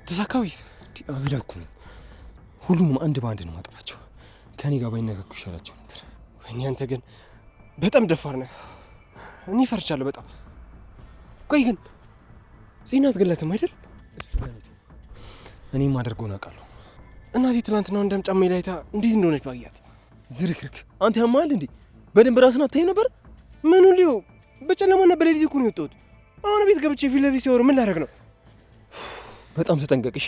ተሳካዊስ አብላኩ ሁሉንም አንድ በአንድ ነው ማጥፋቸው። ከኔ ጋር ባይነካኩ ይሻላቸው ነበር። ወይኔ አንተ ግን በጣም ደፋር ነህ። እኔ ፈርቻለሁ በጣም። ቆይ ግን ጽናት ገለትም አይደል? እሱ ለኔ እኔም አደርገውን አውቃለሁ። እናቴ ትናንትና እንደም ጫማ ላይ አይታ እንዴት እንደሆነች ባያት። ዝርክርክ አንተ ያማል እንዴ? በደንብ ራስን አታይም ነበር? ምኑ ሊው በጨለማና በሌሊት እኮ ነው የወጣሁት። አሁን ቤት ገብቼ ፊት ለፊት ሲያወሩ ምን ላደርግ ነው? በጣም ተጠንቀቅ እሺ።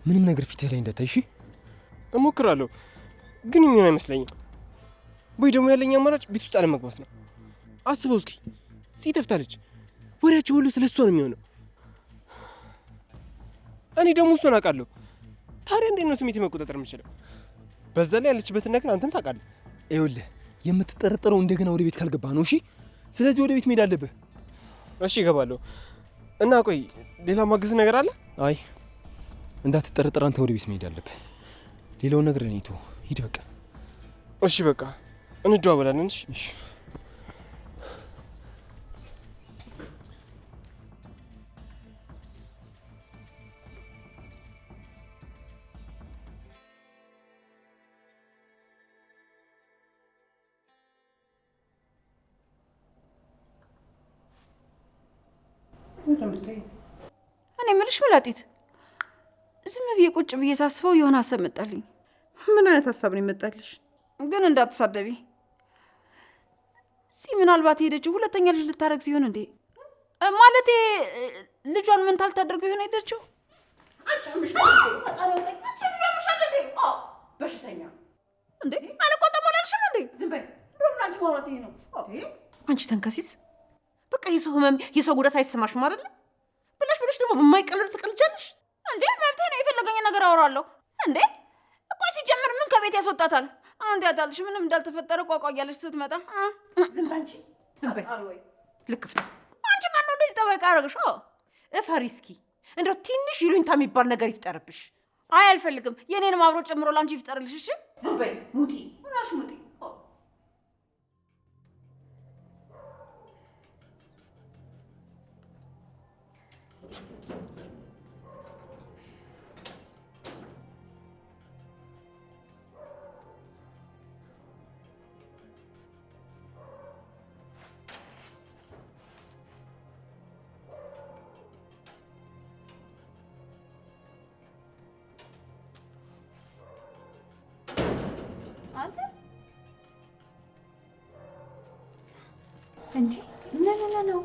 ምንም ነገር ፊት ላይ እንዳታይ እሺ። እሞክራለሁ ግን የሚሆን አይመስለኝም። ወይ ደግሞ ያለኝ አማራጭ ቤት ውስጥ አለመግባት ነው። አስበው እስኪ ሲጠፍታለች ወሬያቸው ሁሉ ስለሷ ነው የሚሆነው። እኔ ደግሞ እሷን አውቃለሁ። ታዲያ እንዴት ነው ስሜት መቆጣጠር የምችለው? በዛ ላይ ያለችበትን ነገር አንተም ታውቃለህ። ይኸውልህ የምትጠረጠረው እንደገና ወደ ቤት ካልገባህ ነው እሺ። ስለዚህ ወደ ቤት መሄድ አለብህ። እሺ እገባለሁ። እና ቆይ ሌላ ማግዝ ነገር አለ? አይ እንዳትጠረጠር አንተ ወደ ቤት መሄድ አለብህ። ሌላውን ነገር እኔ ተው ሂድ በቃ። እሺ በቃ እንደዋወላለን። እሺ እኔ የምልሽ መላጢት ዝም ብዬ ቁጭ ብዬ ሳስበው የሆነ ሀሳብ መጣልኝ። ምን አይነት ሀሳብ ነው የመጣልሽ? ግን እንዳትሳደቢ። ምናልባት ሄደችው ሁለተኛ ልጅ ልታረግ ሲሆን እንዴ? ማለቴ ልጇን ምን ታልታደርገው ይሆን ሄደችው? በሽተኛ እንዴ አልቆጣም አላልሽም እንዴ? ዝም በይ። ሮምላንቺ ማውራት ይሄ ነው። አንቺ ተንከሲስ በቃ የሰው ህመም የሰው ጉዳት አይሰማሽም አይደል? ብለሽ ደግሞ በማይቀለድ ትቀልጃለሽ እንዴ? መብቴ ነው፣ የፈለገኝ ነገር አወራለሁ እንዴ። እኮ ሲጀምር ምን ከቤት ያስወጣታል? አንተ ያታልሽ ምንም እንዳልተፈጠረ ቋቋያለሽ ስትመጣ። ዝም በይ አንቺ ዝም በይ። ልክፍ አንቺ ማን ነው እንደዚህ ጠበቃ ያደረግሽ? እፈሪ እስኪ እንደው ትንሽ ይሉኝታ የሚባል ነገር ይፍጠርብሽ። አይ አልፈልግም። የኔንም አብሮ ጨምሮ ላንቺ ይፍጠርልሽ። እሺ ዝም በይ ሙቲ፣ ራሽ ሙቲ። እንዴ ነው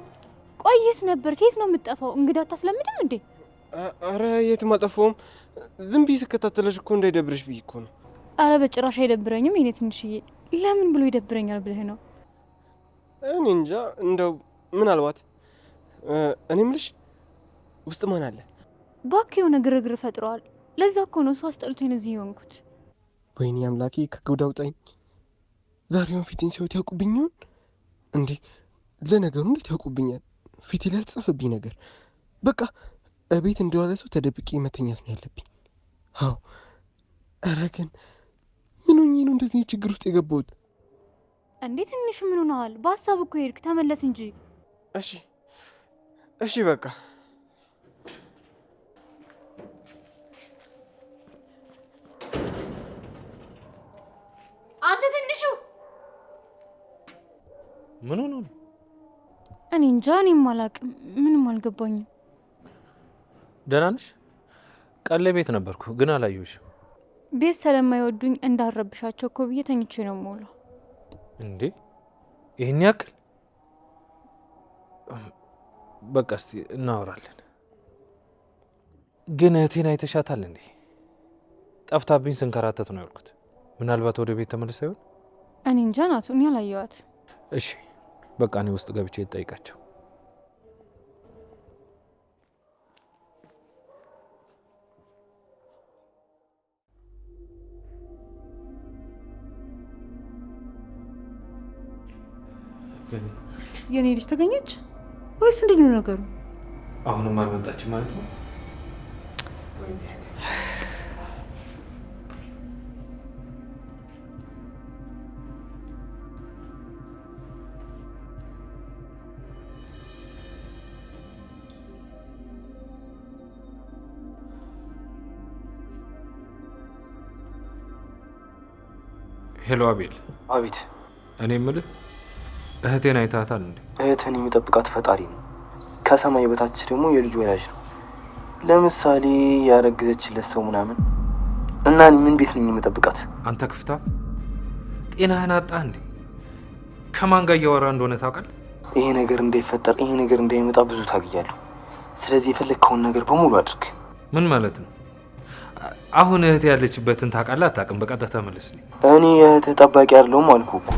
ቆይስ ነበር? ከየት ነው የምትጠፋው? እንግዳ አታስለምድም እንዴ? አረ የትም አልጠፋሁም። ዝም ብዬ ስከታተለሽ እኮ እንዳይደብርሽ ብዬ እኮ ነው። አረ በጭራሽ አይደብረኝም የኔ ትንሽዬ። ለምን ብሎ ይደብረኛል ብለህ ነው? እኔ እንጃ። እንደው ምናልባት እኔ የምልሽ ውስጥ ማን አለ? እባክህ የሆነ ግርግር ፈጥረዋል። ለዛ እኮ ነው እሱ አስጠልቶኝ እዚህ የሆንኩት። ወይኔ አምላኬ ከጉድ አውጣኝ። ዛሬውን ፊቴን ሲያዩት ያውቁብኝ ይሆን እንዴ? ለነገሩ እንዴት ያውቁብኛል? ፊቴ ላይ ያልተጻፈብኝ ነገር። በቃ እቤት እንደዋለ ሰው ተደብቄ መተኛት ነው ያለብኝ። አዎ። ኧረ ግን ምን ሆኜ ነው እንደዚህ ችግር ውስጥ የገባሁት? እንዴ ትንሹ ምን ሆነሃል? በሀሳብ እኮ ሄድክ፣ ተመለስ እንጂ። እሺ በቃ አንተ ትንሹ ምን ሆነ ነው? እኔ እንጃ፣ እኔም አላውቅም፣ ምንም አልገባኝም። ደህና ነሽ? ቀለ ቤት ነበርኩ ግን አላየሁሽም። ቤት ስለማይወዱኝ እንዳረብሻቸው እኮ ብዬ ተኝቼ ነው የምውለው። እንዴ ይሄን ያክል? በቃ እስቲ እናወራለን። ግን እህቴን አይተሻታል እንዴ? ጠፍታብኝ ስንከራተት ነው ያልኩት። ምናልባት ወደ ቤት ተመልሳ ይሆን? እኔ እንጃ ናቱ፣ እኔ አላየኋት። እሺ በቃ እኔ ውስጥ ገብቼ ልጠይቃቸው። የኔ ልጅ ተገኘች ወይስ እንዴት ነው ነገሩ? አሁንም አልመጣችም ማለት ነው? ሄሎ አቤል። አቤት። እኔ የምልህ እህቴን አይታታል እንዴ? እህትን የሚጠብቃት ፈጣሪ ነው። ከሰማይ በታች ደግሞ የልጅ ወላጅ ነው። ለምሳሌ ያረግዘችለት ሰው ምናምን እና እኔ ምን ቤት ነኝ የምጠብቃት? አንተ ክፍታ ጤናህን አጣ እንዴ? ከማን ጋር እያወራ እንደሆነ ታውቃለህ? ይሄ ነገር እንዳይፈጠር ይሄ ነገር እንዳይመጣ ብዙ ታግያለሁ። ስለዚህ የፈለግከውን ነገር በሙሉ አድርግ። ምን ማለት ነው? አሁን እህቴ ያለችበትን ታውቃለህ አታውቅም? በቀጥታ መልስልኝ። እኔ የእህትህ ጠባቂ አይደለሁም አልኩህ እኮ።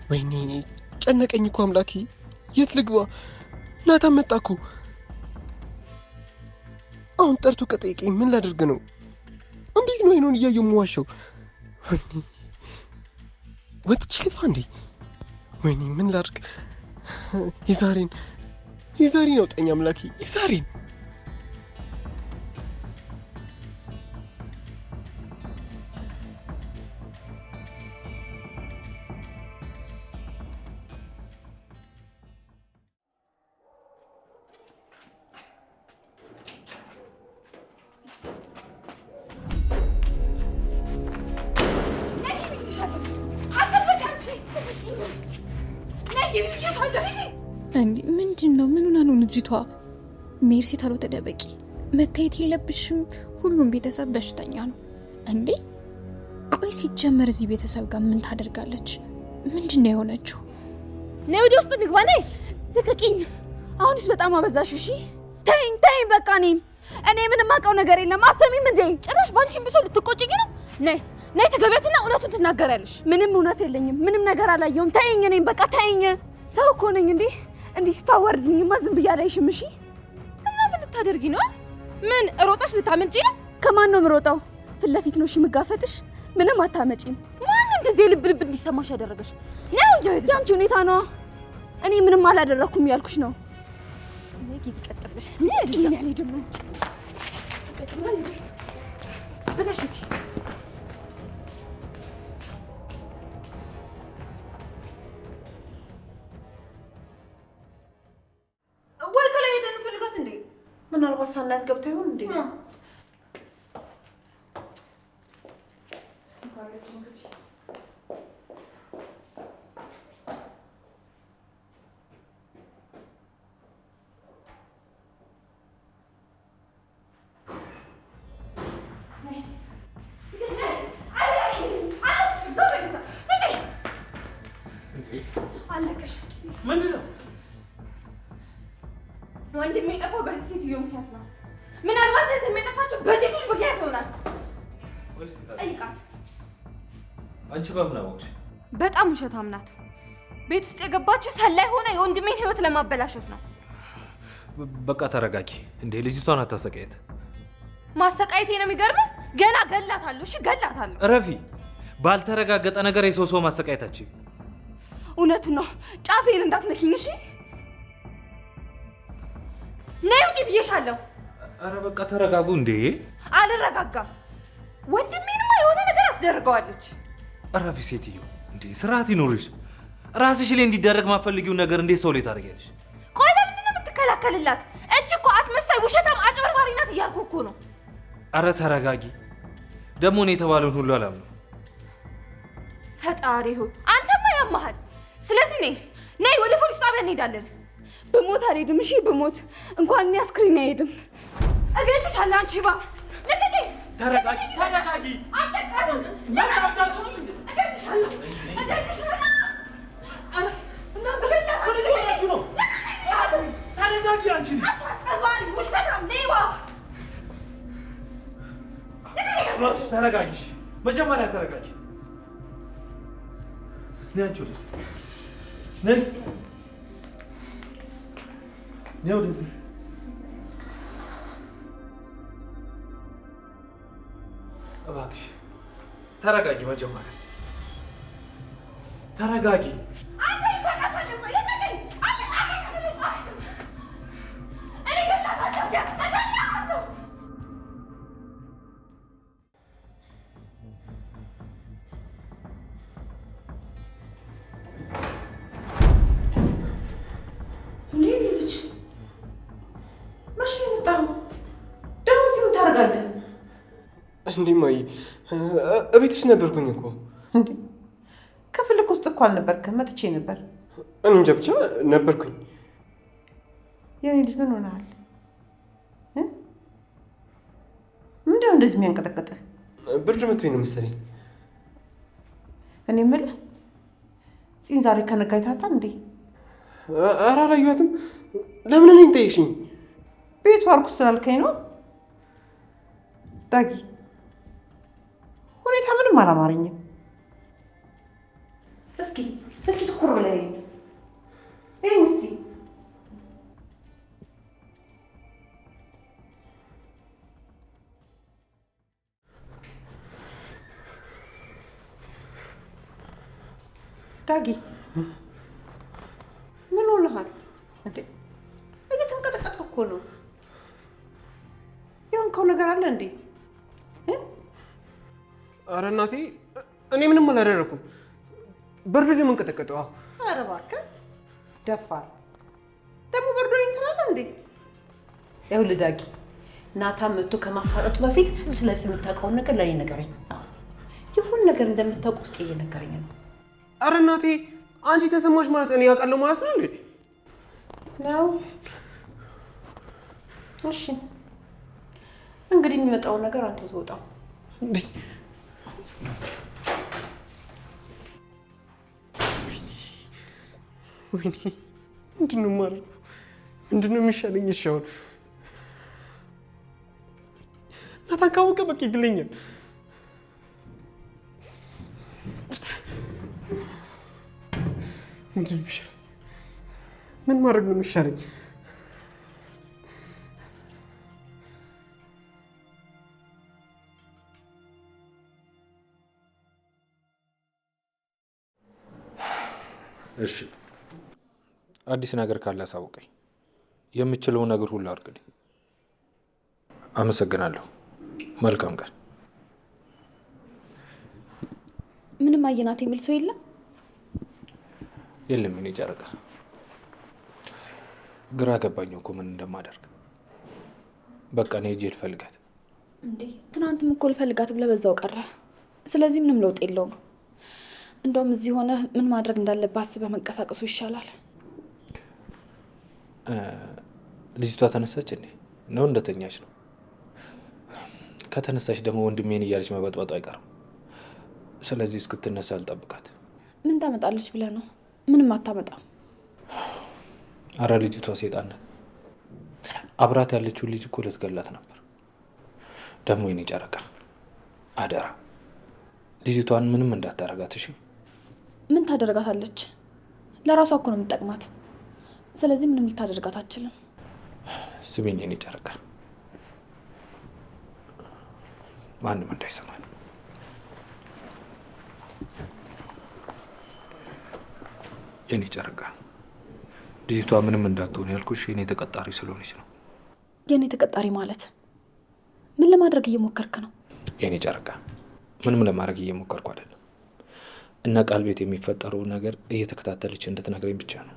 ወይኔ ጨነቀኝ እኮ አምላኬ። የት ልግባ? ናታን መጣ እኮ። አሁን ጠርቶ ከጠየቀኝ ምን ላደርግ ነው? እንዴት ነው አይኑን እያየሁ የምዋሸው? ወይኔ ወጥቼ ልጥፋ እንዴ? ወይኔ ምን ላድርግ? የዛሬን አውጣኝ አምላኬ፣ የዛሬን። እንዴ ምንድን ነው? ምን ሆና ነው ልጅቷ? ሜርሲ ታሎ ተደበቂ፣ መታየት የለብሽም። ሁሉም ቤተሰብ በሽተኛ ነው እንዴ። ቆይ ሲጀመር እዚህ ቤተሰብ ጋር ምን ታደርጋለች? ምንድን ነው የሆነችው? ነይ ወደ ውስጥ ንግባ። ነይ ልቀቂኝ። አሁንስ በጣም አበዛሽ። እሺ ተይኝ በቃ። እኔ ምንም አውቀው ነገር የለም። አሰሚም እንዴ ጭራሽ ባንቺን ብሶ ልትቆጭኝ ነው? ነይ ተገቢያትና እውነቱን ትናገራለሽ። ምንም እውነት የለኝም። ምንም ነገር አላየሁም። ተይኝ። እኔም በቃ ተይኝ። ሰው እኮ ነኝ እንዴ? እንዲህ ስታወርድኝማ ዝም ብዬ አላይሽም። እሺ እና ምን ልታደርጊ ነው? ምን ሮጠሽ ልታመልጪ ነው? ከማን ነው የምሮጠው? ፊት ለፊት ነው እሺ የምጋፈጥሽ። ምንም አታመጪም። ማን እንደዚህ ልብ እንዲሰማሽ ያደረገሽ ነው? ያንቺ ሁኔታ ነው። እኔ ምንም አላደረኩም ያልኩሽ ነው። ነይ ጊዜ ቀጥልሽ። ነይ ያኔ ደም ብለሽ ወይ ከላይ ሄደን እንፈልጋት እንዴ? ምናልባት ሳናያት ገብታ ይሆን እንዴ? ምንድነው? ወንድሜ የጠፋው በዚህ ሴትዮ ምክንያት ነው። ምናልባት እህት የጠፋችው በዚህ ሴት ምክንያት ይሆናል። ጠይቃት። አንቺ በምን አወቅሽ? በጣም ውሸታም ናት። ቤት ውስጥ የገባችው ሰላይ ሆነ የወንድሜን ህይወት ለማበላሸት ነው። በቃ ተረጋጊ እንዴ። ልጅቷን አታሰቃየት። ማሰቃየቴ ነው የሚገርምህ? ገና ገላታለሁ። እሺ ገላታለሁ። እረፊ። ባልተረጋገጠ ነገር የሰው ማሰቃየታችን። እውነቱን ነው። ጫፌን እንዳትነኪኝ እሺ። ነይ ውጪ ብዬሻለሁ። አረ በቃ ተረጋጉ እንዴ። አልረጋጋም። ወንድሜንማ የሆነ ነገር አስደርገዋለች። እረፊ ሴትዮ እንዴ። ስርዓት ይኖርሽ። ራስሽ ላይ እንዲደረግ ማፈልጊውን ነገር እንዴት ሰው ላይ ታደርጊያለሽ? ቆይ ለምንድን ነው የምትከላከልላት? እጅ እኮ አስመሳይ፣ ውሸታም፣ አጭበርባሪ ናት እያልኩ እኮ ነው። አረ ተረጋጊ። ደግሞ እኔ የተባለውን ሁሉ አላምነው። ፈጣሪ ሆይ አንተማ ያማሃል። ስለዚህ ነይ ነይ ወደ ፖሊስ ጣቢያ እንሄዳለን። ብሞት አልሄድም። እሺ ብሞት እንኳን እኔ አስክሬን አይሄድም። እገልሻለሁ። አንቺ ባ ለከኝ ተረጋጊ። አትቀርም። ለካብዳችሁ እገልሻለሁ። እናንተ ወደ ደህናችሁ ነው። ተረጋጊ። አንቺ አትቀርባል። ውሸታም ነይዋ። ተረጋጊ። መጀመሪያ ተረጋጊ። ነይ አንቺ ወደዚህ ነይ። ነይ ወደዚህ። እባክሽ ተረጋጊ። መጀመሪያ ተረጋጊ። እንዴ ማይ እቤት ውስጥ ነበርኩኝ እኮ። እንዴ ክፍልክ ውስጥ እኮ አልነበርክም። መጥቼ ነበር። እኔ እንጃ ብቻ ነበርኩኝ። የኔ ልጅ ምን ሆነሃል? ምንድነው እንደዚህ የሚያንቀጠቅጥህ? ብርድ መቶኝ ነው መሰለኝ። እኔ የምልህ ፂን ዛሬ ከነጋ አይታታል እንዴ? ኧረ አላየኋትም። ለምን እኔን ጠየቅሽኝ? ቤቱ አልኩ ስላልከኝ ነው ዳጊ። ሁኔታ ምንም አላማረኝም። እስኪ ትኩር ብለህ ይሄን እስቲ ዳጊ ምን ሆነሃል እንዴ? እየተንቀጠቀጥክ እኮ ነው። የሆንከው ነገር አለ እንዴ? ኧረ እናቴ እኔ ምንም አላደረኩም። በርዶ ነው የምንቀጠቀጠው። ኧረ እባክህ ደፋር ደግሞ በርዶኝ ትላለህ እንዴ? ይኸውልህ ዳጊ ናታን መጥቶ ከማፋጠጡ በፊት ስለዚህ የምታውቀውን ነገር ለእኔ ንገረኝ። ይሁን ነገር እንደምታውቅ ውስጥ እየነገረኝ ነው። ኧረ እናቴ አንቺ ተሰማሽ ማለት እኔ ያውቃለሁ ማለት ነው እንዴ? ነው እሺ እንግዲህ የሚመጣውን ነገር አንተ ትወጣው። ወይኔ ምንድን ነው የማደርገው? ምንድን ነው የሚሻለኝ? እሺ አሁን ናታን ካወቀ በቃ ይግለኛል። ምንድን ነው የሚሻለኝ? ምን ማድረግ ነው የሚሻለኝ? እሺ አዲስ ነገር ካለ አሳውቀኝ። የምችለውን ነገር ሁሉ አድርግልኝ። አመሰግናለሁ። መልካም ቀን። ምንም አየናት የሚል ሰው የለም? የለም የኔ ጨረቃ። ግራ ገባኝ እኮ ምን እንደማደርግ። በቃ እኔ ሂጅ ልፈልጋት። እንዴ ትናንትም እኮ ልፈልጋት ብለህ በዛው ቀረ። ስለዚህ ምንም ለውጥ የለውም። እንደውም እዚህ ሆነ ምን ማድረግ እንዳለብህ አስበህ መንቀሳቀሱ ይሻላል። ልጅቷ ተነሳች እንዴ? ነው እንደተኛች ነው? ከተነሳች ደግሞ ወንድሜን እያለች መበጥበጡ አይቀርም። ስለዚህ እስክትነሳ አልጠብቃት። ምን ታመጣለች ብለህ ነው? ምንም አታመጣም። አረ ልጅቷ ሴጣን ናት። አብራት ያለችውን ልጅ እኮ ልትገላት ነበር። ደግሞ የኔ ጨረቃ አደራ ልጅቷን ምንም እንዳታረጋት እሺ? ምን ታደርጋታለች? ለራሷ እኮ ነው የምትጠቅማት። ስለዚህ ምንም ልታደርጋት አትችልም። ስሚኝ የኔ ጨረቃ፣ ማንም እንዳይሰማን። የኔ ጨረቃ፣ ልጅቷ ምንም እንዳትሆን ያልኩሽ የኔ ተቀጣሪ ስለሆነች ነው። የኔ ተቀጣሪ ማለት ምን ለማድረግ እየሞከርክ ነው? የኔ ጨረቃ፣ ምንም ለማድረግ እየሞከርኩ አይደለም። እና ቃል ቤት የሚፈጠረው ነገር እየተከታተለች እንድትነግረኝ ብቻ ነው።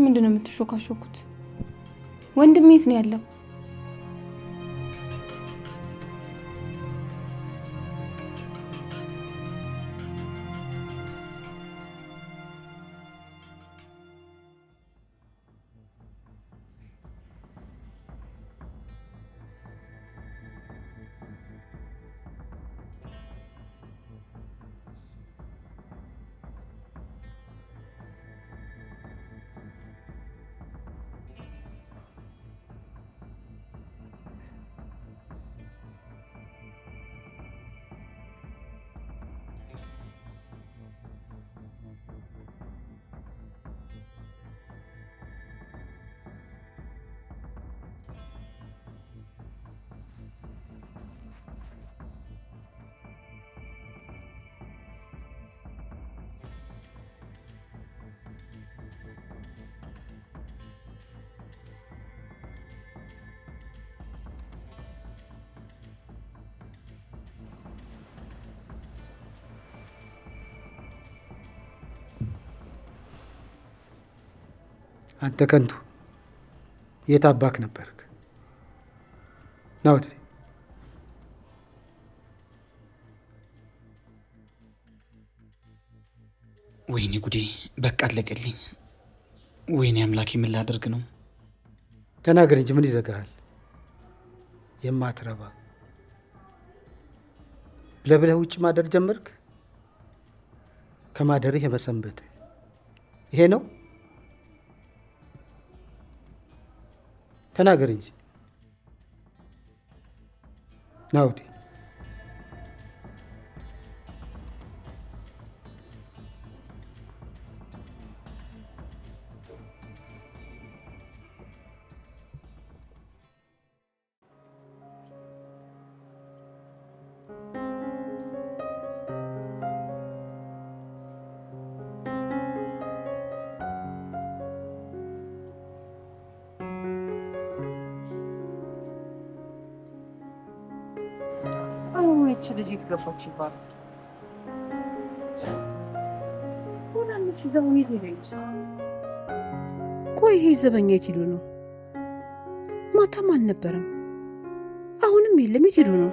ምንድነው የምትሾካሾኩት? ወንድሜ የት ነው ያለው? አንተ ከንቱ የት አባክ ነበርክ? ና ወደ ወይኔ ጉዴ! በቃ አለቀልኝ። ወይኔ አምላኬ ምን ላደርግ ነው? ተናገር እንጂ ምን ይዘጋሃል? የማትረባ ብለህ ውጭ ማደር ጀመርክ? ከማደርህ የመሰንበት ይሄ ነው? ተናገር እንጂ ና ወዲህ። ይች ልጅ የተገባች ይባላል። ሆናለች ይዘው ሄድ ይለች። ቆይ ይሄ ዘበኛ የት ሄዶ ነው? ማታም አልነበረም፣ አሁንም የለም። የት ሄዶ ነው?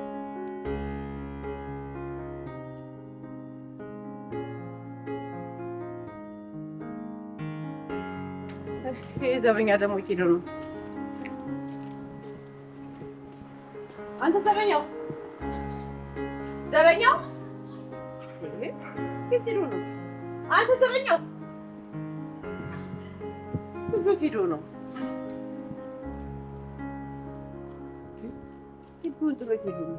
ይሄ ዘበኛ ደግሞ የት ሄዶ ነው? አንተ ዘበኛው ዘበኛው የት ሄዶ ነው? አንተ ዘበኛው የት ሄዶ ነው? ይሁን ጥሩ ሄዶ ነው።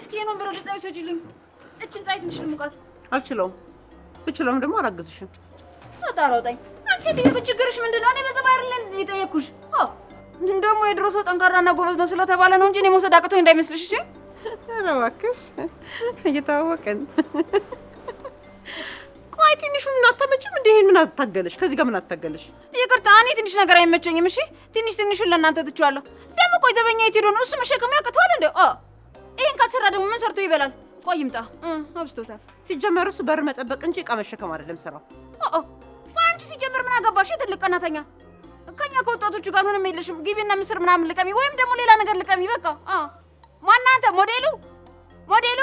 እስኪ ነው ብሮ ለጻይ ሰጅልኝ እችን ጻይ ትንሽ ልሙቃት። አልችለውም። ብችለውም ደግሞ አላግዝሽም። አጣራውጣኝ። አንቺ ትይው ችግርሽ ምንድነው? እኔ በጸባይ አይደል የጠየኩሽ? ደግሞ የድሮ ሰው ጠንካራና ጎበዝ ነው ስለተባለ ነው እንጂ እኔ መውሰድ አቅቶኝ እንዳይመስልሽ። እሺ ኧረ እባክሽ እየተዋወቅን። ቆይ ትንሹን እናታመጭም እንዴ? ይሄን ምን አታገለሽ? ከዚህ ጋር ምን አታገለሽ? ይቅርታ፣ እኔ ትንሽ ነገር አይመቸኝም። እሺ ትንሹን ለእናንተ ትቼዋለሁ። ደግሞ ቆይ ዘበኛ የት ሄዶ ነው? እሱ መሸከሙ ያቅተዋል እንዴ? ይሄን ካልሰራ ደግሞ ምን ሰርቶ ይበላል? ቆይ ይምጣ። አብስቶታል። ሲጀመር እሱ በር መጠበቅ እንጂ ዕቃ መሸከም አይደለም ስራው። አንቺ ሲጀመር ምን አገባሽ? ትልቅ ቀናተኛ። ከኛ ከወጣቶቹ ጋር ምንም የለሽም። ግቢና ምስር ምናምን ልቀሚ፣ ወይም ደግሞ ሌላ ነገር ልቀሚ። በቃ ማን አንተ? ሞዴሉ ሞዴሉ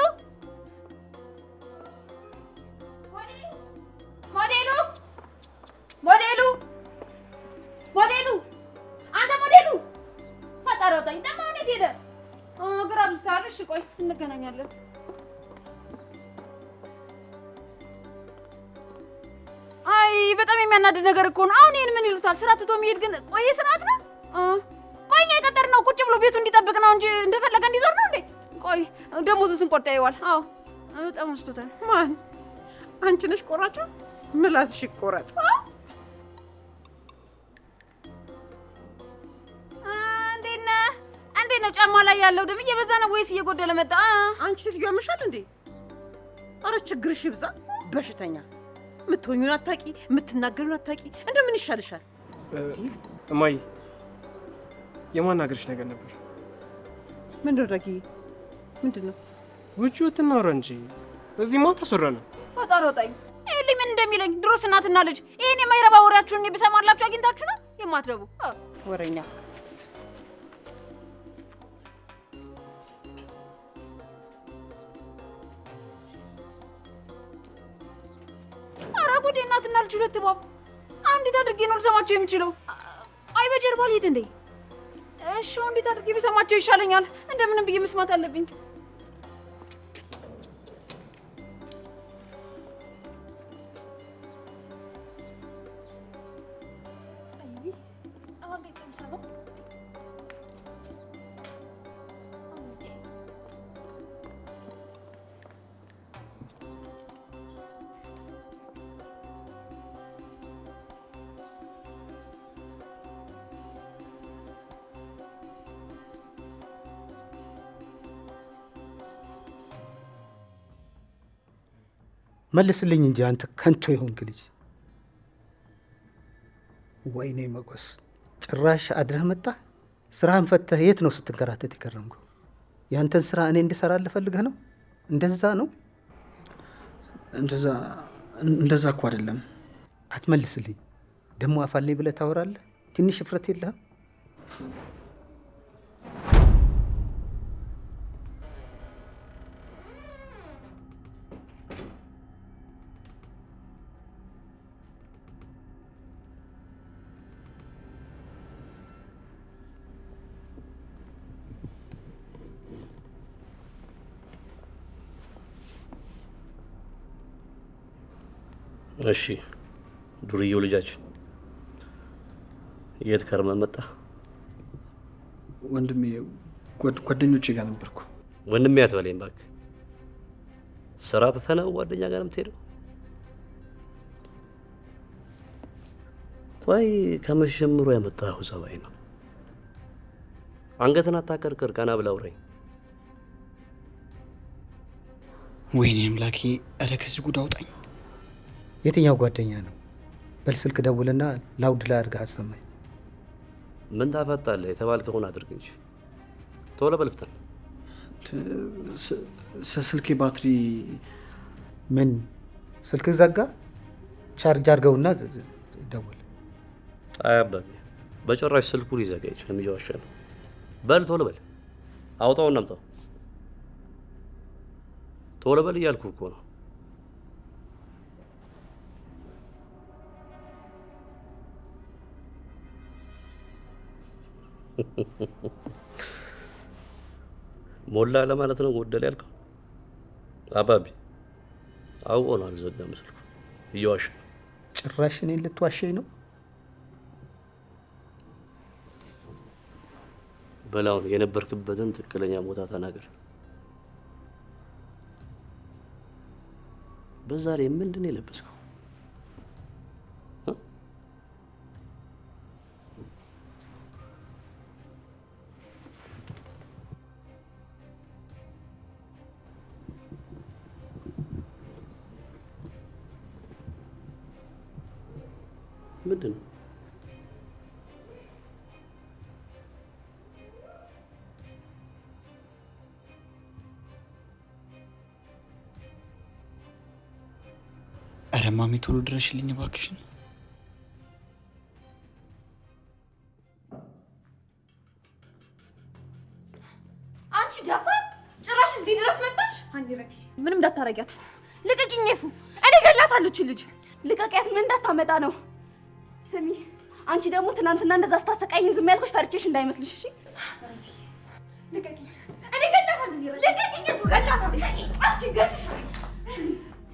ሞዴሉ ሞዴሉ ሞዴሉ አንተ ሞዴሉ ፈጣሪውጣኝ። ደግሞ እንዴት ሄደ? ግራ ብስታል። እሺ ቆይ እንገናኛለን። አይ በጣም የሚያናድድ ነገር እኮ ነው። አሁን ይሄን ምን ይሉታል? ስራ ትቶ መሄድ ግን ቆይ ስርዓት ነው? ቆይ እኛ የቀጠርነው ቁጭ ብሎ ቤቱ እንዲጠብቅ ነው እንጂ እንደፈለገ እንዲዞር ነው እንዴ? ቆይ ደሞዙ ስንቆርጥ ያየዋል። አዎ በጣም ወስቶታል። ማን? አንቺ ነሽ ቆራጩ? ምላስሽ ይቆረጥ። ነው ጫማ ላይ ያለው ደም እየበዛ ነው ወይስ እየጎደለ መጣ? አንቺ ሴትዮ ያምሻል እንዴ? አረ ችግርሽ ይብዛ። በሽተኛ የምትሆኙን አታቂ፣ የምትናገሩን አታቂ። እንደምን ይሻልሻል? እማዬ የማናገርሽ ነገር ነበር። ምንድን ነው ዳጊ? ምንድን ነው? ውጪ ወጥናወራ እንጂ እዚህማ ታስወራለህ። አጣሮጣኝ ይኸውልኝ ምን እንደሚለኝ ድሮስ እናትና ልጅ ይሄን የማይረባ ወሬያችሁን ብሰማላችሁ አግኝታችሁ ነው የማትረቡ ወሬኛ። ኧረ ጉዴ! እናትና ልጅ ሁለት እባብ እንዴት አድርጌ ነው ልሰማቸው የምችለው? አይ በጀርባ ልሂድ እንዴ? እሺ እንዴት አድርጌ ብሰማቸው ይሻለኛል? እንደምንም ብዬ መስማት አለብኝ። መልስልኝ እንጂ አንተ ከንቶ የሆንክ ልጅ። ወይኔ መጎስ፣ ጭራሽ አድረህ መጣ። ስራህን ፈተህ የት ነው ስትንከራተት የከረምከው? ያንተን ስራ እኔ እንድሰራልህ ፈልገህ ነው? እንደዛ ነው? እንደዛ እኮ አይደለም። አትመልስልኝ። ደግሞ አፋልኝ ብለህ ታወራለህ። ትንሽ እፍረት የለህም? እሺ ዱርዬው ልጃችን የት ከርመህ መጣ? ወንድሜ ጓደኞቼ ጋር ነበርኩ። ወንድሜ አትበለኝ እባክህ። ስራ ትተህ ነው ጓደኛ ጋር የምትሄደው? ቆይ ከመቼ ጀምሮ ያመጣኸው ጸባይ ነው? አንገትን አታቀርቅር፣ ቀና ብለህ አውራኝ። ወይኔ አምላኬ! ኧረ ከዚህ ጉድ አውጣኝ። የትኛው ጓደኛ ነው? በል ስልክ ደውልና ላውድ ላይ አድርገህ አሰማኝ። ምን ታፈጣለህ? የተባልከውን አድርግ እንጂ ቶሎ በል ፍጠን። ስልኬ ባትሪ ምን ስልክህ ዘጋ? ቻርጅ አድርገውና ደውል። አያባቢ በጭራሽ ስልኩ ሊዘጋ ይችላል። እየዋሸ ነው። በል ቶሎ በል አውጣውና አምጣው። ቶሎ በል እያልኩ እኮ ነው። ሞላ ለማለት ነው ጎደል ያልከው? አባቢ አውቆ ነው አልዘጋም ስልኩ። እየዋሸ ነው። ጭራሽ እኔን ልትዋሸኝ ነው? በላውን የነበርክበትን ትክክለኛ ቦታ ተናገር። በዛ ላይ ምንድን ነው የለበስከው? ምንድን ነው? ኧረ ማሚ ቶሎ ድረሽልኝ እባክሽን። አንቺ ደፋር ጭራሽ እዚህ ድረስ መጣሽ? አንዴ ረፊ ምንም እንዳታረጊያት። ልቀቂኝ ኤፉ፣ እኔ ገላታለሁ እቺ ልጅ። ልቀቂያት፣ ምን እንዳታመጣ ነው? ስሚ አንቺ ደግሞ ትናንትና እንደዛ ስታሰቃይኝ ዝም ያልኩሽ ፈርቼሽ እንዳይመስልሽ እሺ? ልቀቂኝ፣ እኔ ገላታለሁ። ልቀቂኝ ኤፉ፣ ገላታለሁ። ልቀቂኝ፣ አንቺ ገልሽ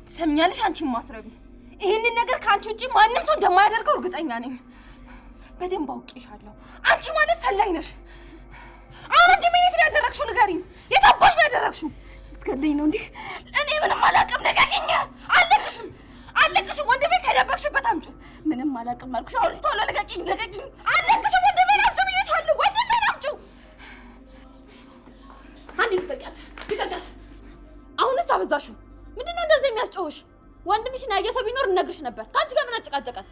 ትሰሚኛለሽ? አንቺ ማትረቢ ይሄንን ነገር ከአንቺ ውጪ ማንም ሰው እንደማያደርገው እርግጠኛ ነኝ። በደንብ አውቄሻለሁ። አንቺ ማለት ሰላይ ነሽ። አሁን ወንድሜ የት ነው ያደረግሽው? ንገሪኝ። የት አባሽ ነው ያደረግሽው? ልትገለኝ ነው እንዴ? እኔ ምንም አላውቅም። ልቀቂኝ። አለቅሽም አለቅሽም። ወንድሜ ከደበቅሽበት አምጪው። ምንም አላውቅም አልኩሽ። አሁን ቶሎ ልቀቂኝ፣ ልቀቂኝ። አለቅሽም። ወንድሜን አምጪው ብዬሻለሁ። ወንድሜን አምጪው። ልቀቂያት፣ ልቀቂያት። አሁንስ አበዛሽው። ምንድነው እንደዚህ የሚያስጨውሽ? ወንድምሽን ያየ ሰው ቢኖር እነግርሽ ነበር። ከአንቺ ጋር ምን አጨቃጨቀን?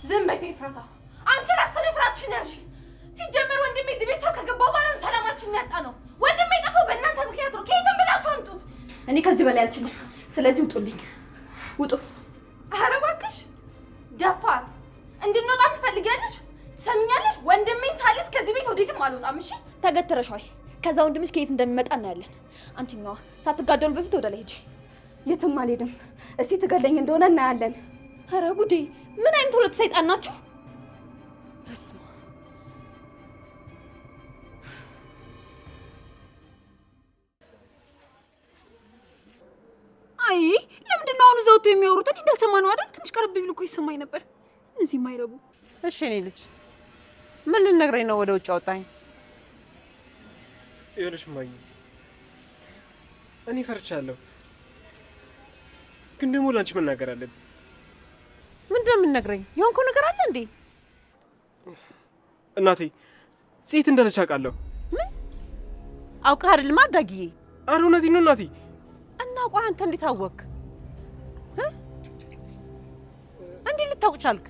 ዝም በይ ኤፍራታ። አንቺ ራስሽ ስራትሽን ያዥ። ሲጀመር ወንድሜ እዚህ ቤት ሰው ከገባ በኋላ ሰላማችንን ያጣ ነው። ወንድሜ የጠፋው በእናንተ ምክንያት ነው። ከየትም ብላችሁ አምጡት። እኔ ከዚህ በላይ አልችልም። ስለዚህ ውጡልኝ፣ ውጡ። ኧረ እባክሽ ደፋር፣ እንድንወጣም ትፈልጊያለሽ? ትሰሚኛለሽ? ወንድሜን ሳልስ ከዚህ ቤት ወዴትም አልወጣም። እሺ ተገትረሻል። ከዛ ወንድምሽ ከየት እንደሚመጣ እናያለን። አንቺኛዋ ሳትጋደሉ በፊት ወደ ላይ ሂጂ። የትም አልሄድም። እስቲ ትገለኝ እንደሆነ እናያለን። ኧረ ጉዴ! ምን አይነት ሁለት ሰይጣን ናችሁ? አይ ለምንድን ነው አሁን እዛው ወጥተው የሚያወሩት? እኔ እንዳልሰማ ነው አይደል? ትንሽ ቀረብ ቢሉ እኮ ይሰማኝ ነበር። እነዚህ የማይረቡ። እሺ እኔ ልጅ ምን ልነግረኝ ነው ወደ ውጭ አወጣኝ? ይኸውልሽ እማዬ፣ እኔ ፈርቻለሁ፣ ግን ደግሞ ላንቺ መናገር አለብኝ። ምንድን ነው የምንነግረኝ? የሆንከው ነገር አለ እንዴ? እናቴ ሴት እንዳለች አውቃለሁ። ምን አውቃ አይደል ማዳጊዬ? ኧረ እውነቴን ነው እናቴ። እና ቆይ አንተ እንዴት አወቅ? እንዴት ልታውቅ ቻልክ?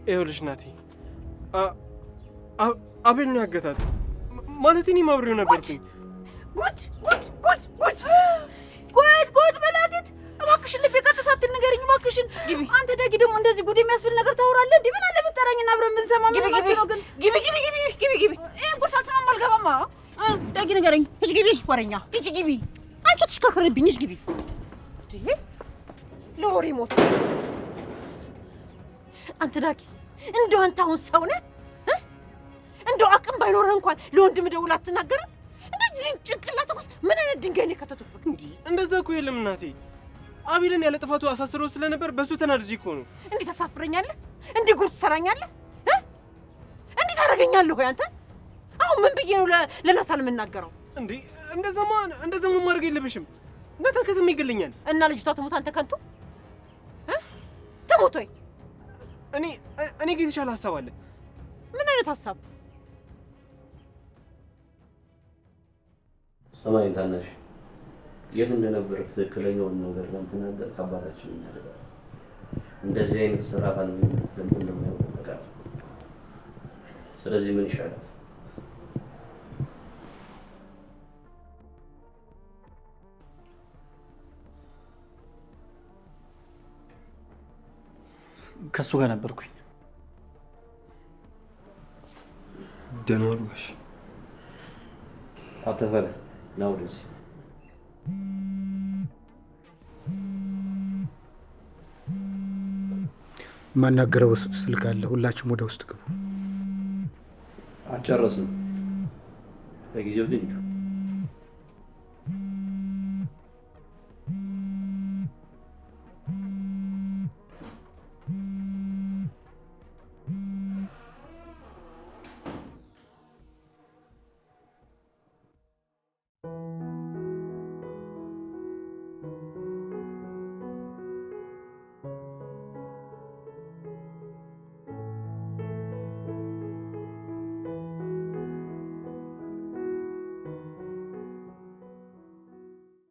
ይኸውልሽ እናቴ፣ አቤል ነው ያገታት። ማለት እኔም አብሬው ነበርኩኝ። ጉድ ጉድ ጉድ ጉድ ጉድ ጉድ በላቲት። እባክሽን ልቤ ቀጥ ሳትል ንገሪኝ እባክሽን። አንተ ዳጊ ደግሞ እንደዚህ ጉድ የሚያስብል ነገር ታወራለህ እንዴ? ምን አለ ብትጠራኝና አብረን ብንሰማ? ምን ማለት ነው ግን? ግቢ ግቢ ግቢ ግቢ ግቢ። ይሄን ጉድ ሳልሰማም አልገባማ። ዳጊ ንገረኝ። ሂጂ ግቢ፣ ወረኛ ሂጂ ግቢ። አንቺ ተሽከርከረብኝ። ሂጂ ግቢ። ለወሬ ሞት። አንተ ዳጊ እንደው አንተ አሁን ሰው ነህ? እንደው አቅም ባይኖርህ እንኳን ለወንድም ደውል አትናገርም? እንደዚህ ጭንቅላት ውስጥ ምን አይነት ድንጋይ ነው የከተቱበት? እንዴ እንደዛ እኮ የለም እናቴ። አቤልን ያለ ጥፋቱ አሳስረው ስለነበር በሱ ተናድጄ እኮ ነው። እንዴት ታሳፍረኛለህ? እንዴ ጉድ ትሰራኛለህ? እንዴት ታደርገኛለህ? ሆይ አንተ አሁን ምን ብዬ ነው ለናታን የምናገረው? እንዴ እንደዛማ ማድረግ የለብሽም። ናታን ከስሜ ይገለኛል። እና ልጅቷ ትሞት አንተ ከንቱ ትሞት። ወይ እኔ ግን የተሻለ ሀሳብ አለ። ምን አይነት ሀሳብ? ሰማይ ታናሽ የት እንደነበር ትክክለኛውን ነገር ለምትናገር ከአባታችን እናደርጋለን። እንደዚህ አይነት ስራ ካልሆነ ለምን እንደማይሆን ተቃል። ስለዚህ ምን ይሻላል? ከሱ ጋር ነበርኩኝ። ደህና ዋሉ ጋሽ። አተፈለ ነው ወደዚህ የማናገረው ስልክ አለ። ሁላችሁም ወደ ውስጥ ግቡ። አጨረስን። በጊዜው ግን